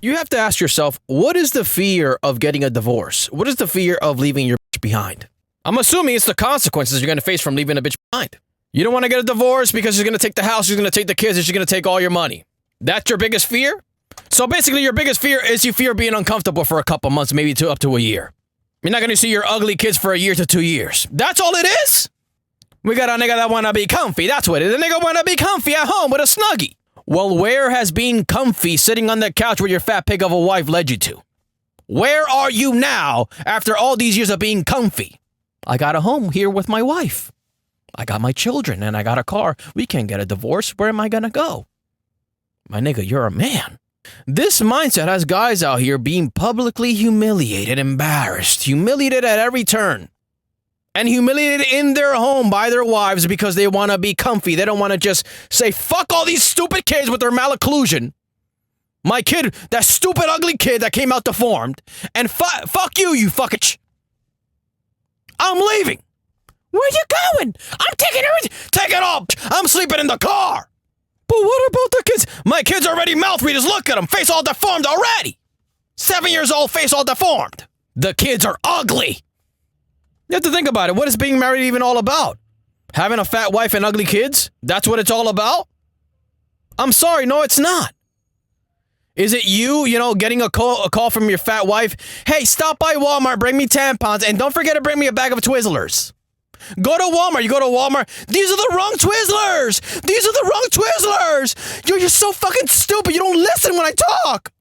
You have to ask yourself, what is the fear of getting a divorce? What is the fear of leaving your bitch behind? I'm assuming it's the consequences you're going to face from leaving a bitch behind. You don't want to get a divorce because she's going to take the house, she's going to take the kids, and she's going to take all your money. That's your biggest fear? So basically your biggest fear is you fear being uncomfortable for a couple months, maybe up to a year. You're not going to see your ugly kids for a year to 2 years. That's all it is? We got a nigga that want to be comfy. That's what it is. The nigga want to be comfy at home with a Snuggie. Well, where has being comfy sitting on the couch with your fat pig of a wife led you to? Where are you now after all these years of being comfy? I got a home here with my wife. I got my children and I got a car. We can't get a divorce. Where am I going to go? My nigga, you're a man. This mindset has guys out here being publicly humiliated, embarrassed, humiliated at every turn. And humiliated in their home by their wives because they want to be comfy. They don't want to just say, fuck all these stupid kids with their malocclusion. My kid, that stupid ugly kid that came out deformed. And fuck you, you fucking I'm leaving. Where you going? I'm taking everything. Take it all. I'm sleeping in the car. But what about the kids? My kids are already mouth readers. Look at them. Face all deformed already. 7 years old, face all deformed. The kids are ugly. You have to think about it. What is being married even all about? Having a fat wife and ugly kids? That's what it's all about? I'm sorry. No, it's not. Is it you, getting a call from your fat wife? Hey, stop by Walmart, bring me tampons, and don't forget to bring me a bag of Twizzlers. Go to Walmart. You go to Walmart. These are the wrong Twizzlers. These are the wrong Twizzlers. You're so fucking stupid. You don't listen when I talk.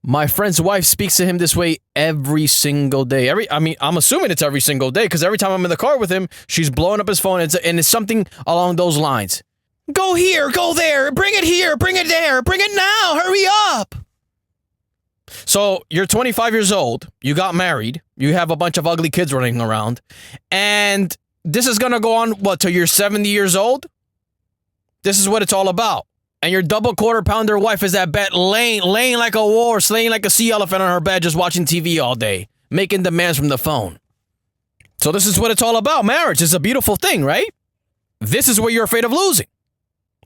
My friend's wife speaks to him this way every single day. I'm assuming it's every single day because every time I'm in the car with him, she's blowing up his phone and it's something along those lines. Go here, go there, bring it here, bring it there, bring it now, hurry up. So you're 25 years old, you got married, you have a bunch of ugly kids running around, and this is going to go on, till you're 70 years old? This is what it's all about. And your double quarter pounder wife is at bed laying like a war, slaying like a sea elephant on her bed, just watching TV all day, making demands from the phone. So this is what it's all about. Marriage is a beautiful thing, right? This is where you're afraid of losing.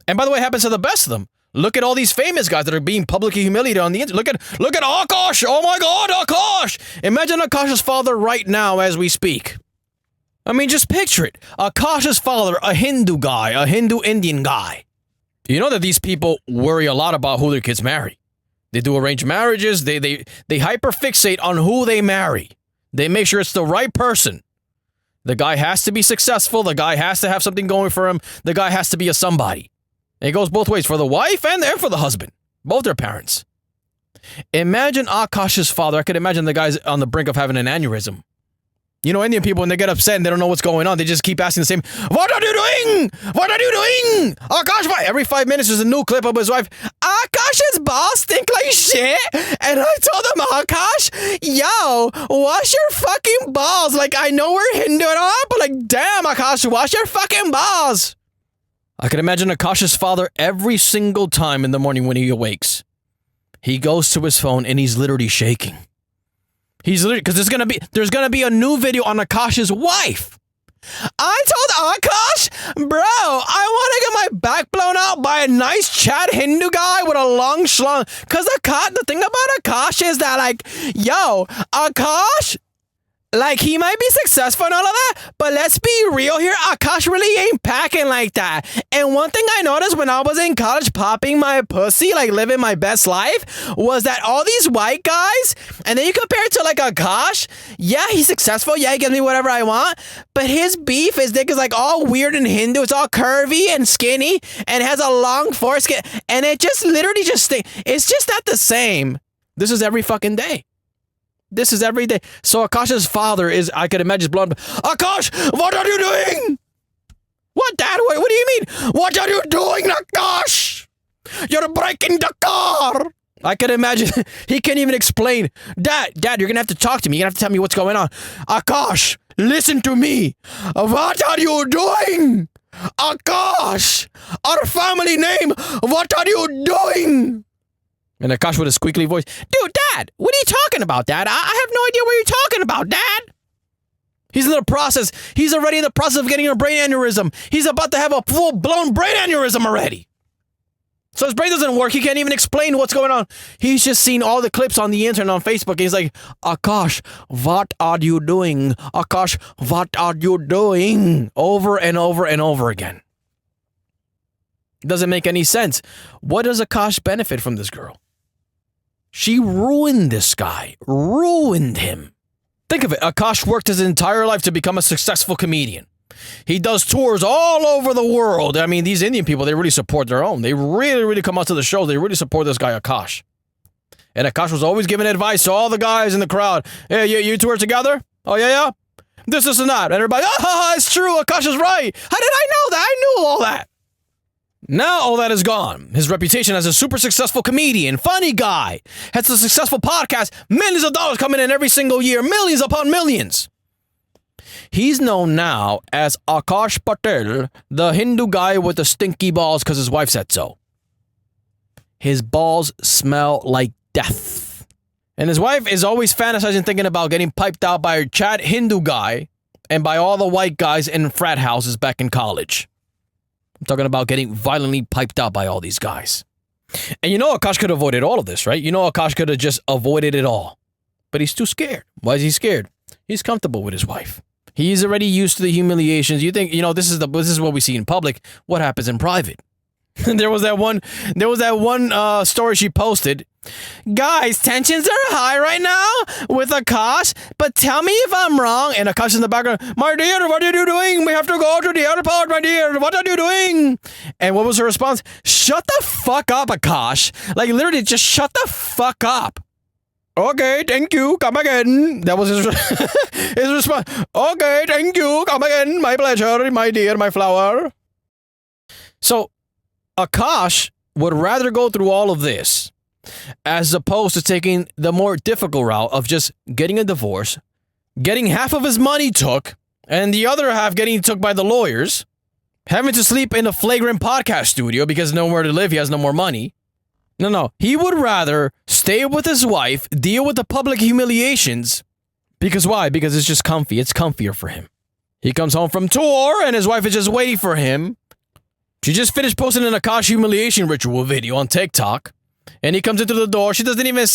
And by the way, it happens to the best of them. Look at all these famous guys that are being publicly humiliated on the internet. Look at Akash. Oh my God, Akash. Imagine Akash's father right now as we speak. I mean, just picture it. Akash's father, a Hindu guy, a Hindu Indian guy. You know that these people worry a lot about who their kids marry. They do arranged marriages. They hyperfixate on who they marry. They make sure it's the right person. The guy has to be successful. The guy has to have something going for him. The guy has to be a somebody. And it goes both ways for the wife and for the husband. Both their parents. Imagine Akash's father. I could imagine the guy's on the brink of having an aneurysm. You know, Indian people, when they get upset and they don't know what's going on, they just keep asking the same, what are you doing? What are you doing? Akash, every 5 minutes there's a new clip of his wife. Akash's boss think like shit. And I told him, Akash, yo, wash your fucking balls. Like, I know we're Hindu and all, but like, damn, Akash, wash your fucking balls. I can imagine Akash's father every single time in the morning when he awakes. He goes to his phone and he's literally shaking. He's literally, because there's gonna be a new video on Akash's wife. I told Akash, bro, I want to get my back blown out by a nice Chad Hindu guy with a long schlong. Because the thing about Akash is that, like, yo, Akash, like, he might be successful and all of that, but let's be real here. Akash really ain't packing like that. And one thing I noticed when I was in college popping my pussy, like living my best life, was that all these white guys, and then you compare it to like Akash, yeah, he's successful, yeah, he gives me whatever I want, but his beef, his dick is like all weird and Hindu, it's all curvy and skinny, and has a long foreskin, and it just literally it's just not the same. This is every fucking day. This is every day. So Akash's father is, I could imagine, blonde. Akash, what are you doing? What, Dad? What do you mean? What are you doing, Akash? You're breaking the car. I can imagine. He can't even explain. Dad, you're going to have to talk to me. You're going to have to tell me what's going on. Akash, listen to me. What are you doing? Akash, our family name. What are you doing? And Akash with a squeaky voice, dude, Dad, what are you talking about, Dad? I have no idea what you're talking about, Dad. He's in the process. He's already in the process of getting a brain aneurysm. He's about to have a full-blown brain aneurysm already. So his brain doesn't work. He can't even explain what's going on. He's just seen all the clips on the internet, on Facebook. And he's like, Akash, what are you doing? Akash, what are you doing? Over and over and over again. Doesn't make any sense. What does Akash benefit from this girl? She ruined this guy. Ruined him. Think of it. Akash worked his entire life to become a successful comedian. He does tours all over the world. I mean, these Indian people, they really support their own. They really, really come out to the show. They really support this guy, Akash. And Akash was always giving advice to all the guys in the crowd. Hey, you two are together? Oh, yeah? This and that. And everybody, it's true. Akash is right. How did I know that? I knew all that. Now all that is gone. His reputation as a super successful comedian, funny guy, has a successful podcast, millions of dollars coming in every single year, millions upon millions. He's known now as Akash Patel, the Hindu guy with the stinky balls because his wife said so. His balls smell like death. And his wife is always fantasizing, thinking about getting piped out by a Chad Hindu guy and by all the white guys in frat houses back in college. I'm talking about getting violently piped out by all these guys. And you know Akash could have avoided all of this, right? You know Akash could have just avoided it all. But he's too scared. Why is he scared? He's comfortable with his wife. He's already used to the humiliations. You think, this is what we see in public. What happens in private? There was that one story she posted. Guys, tensions are high right now with Akash, but tell me if I'm wrong. And Akash in the background, my dear, what are you doing? We have to go to the airport, my dear. What are you doing? And what was her response? Shut the fuck up, Akash. Like, literally, just shut the fuck up. Okay, thank you. Come again. That was his response. Okay, thank you. Come again. My pleasure, my dear, my flower. So, Akash would rather go through all of this as opposed to taking the more difficult route of just getting a divorce, getting half of his money took, and the other half getting took by the lawyers, having to sleep in a flagrant podcast studio because nowhere to live, he has no more money. No. He would rather stay with his wife, deal with the public humiliations. Because why? Because it's just comfy. It's comfier for him. He comes home from tour and his wife is just waiting for him. She just finished posting an Akash humiliation ritual video on TikTok. And he comes into the door. She doesn't even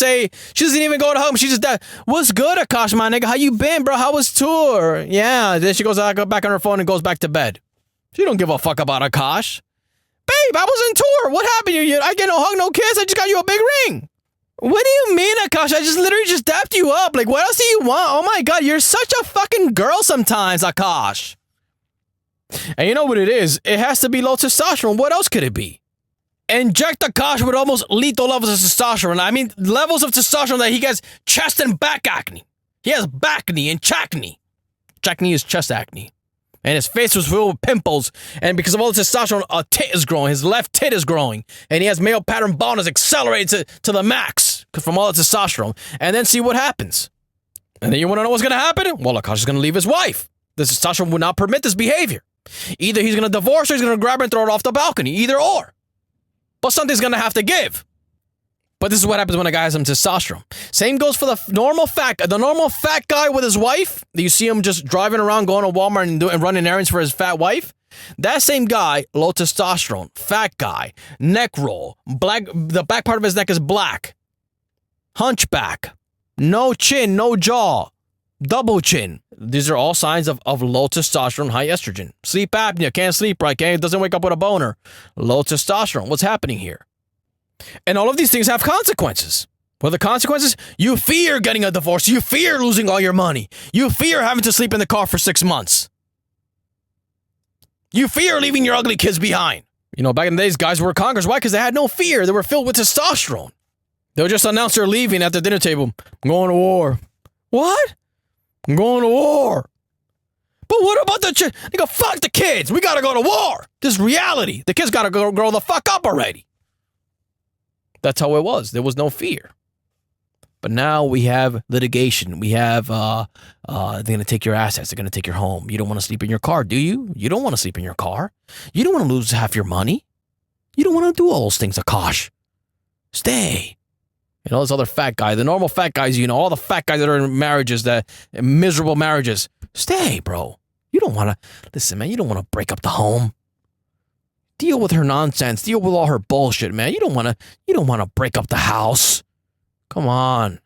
go to home. She just, what's good, Akash, my nigga? How you been, bro? How was tour? Yeah. Then she goes back on her phone and goes back to bed. She don't give a fuck about Akash. Babe, I was on tour. What happened? I get no hug, no kiss. I just got you a big ring. What do you mean, Akash? I just literally just dapped you up. Like, what else do you want? Oh my God, you're such a fucking girl sometimes, Akash. And you know what it is? It has to be low testosterone. What else could it be? Inject Akash with almost lethal levels of testosterone. I mean, levels of testosterone that he gets chest and back acne. He has back knee and chacne. Chacne is chest acne. And his face was filled with pimples. And because of all the testosterone, a tit is growing. His left tit is growing. And he has male pattern baldness accelerated to the max from all the testosterone. And then see what happens. And then you want to know what's going to happen? Well, Akash is going to leave his wife. The testosterone will not permit this behavior. Either he's going to divorce her or he's going to grab her and throw her off the balcony. Either or. But something's going to have to give. But this is what happens when a guy has some testosterone. Same goes for the normal fat guy with his wife. You see him just driving around, going to Walmart and running errands for his fat wife. That same guy, low testosterone, fat guy, neck roll, black. The back part of his neck is black. Hunchback, no chin, no jaw, double chin. These are all signs of low testosterone, high estrogen. Sleep apnea, can't sleep right, doesn't wake up with a boner. Low testosterone. What's happening here? And all of these things have consequences. Well, the consequences? You fear getting a divorce. You fear losing all your money. You fear having to sleep in the car for 6 months. You fear leaving your ugly kids behind. Back in the days, guys were conquerors. Why? Because they had no fear. They were filled with testosterone. They'll just announce they're leaving at the dinner table. I'm going to war. What? I'm going to war. But what about the Nigga, fuck the kids. We got to go to war. This is reality. The kids got to grow the fuck up already. That's how it was. There was no fear. But now we have litigation. We have, they're going to take your assets. They're going to take your home. You don't want to sleep in your car, do you? You don't want to sleep in your car. You don't want to lose half your money. You don't want to do all those things, Akash. Stay. This other fat guy, the normal fat guys, all the fat guys that are in marriages, miserable marriages. Stay, bro. You don't want to, listen, man, you don't want to break up the home. Deal with her nonsense. Deal with all her bullshit, man. You don't want to break up the house. Come on.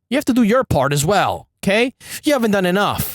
You have to do your part as well, okay? You haven't done enough.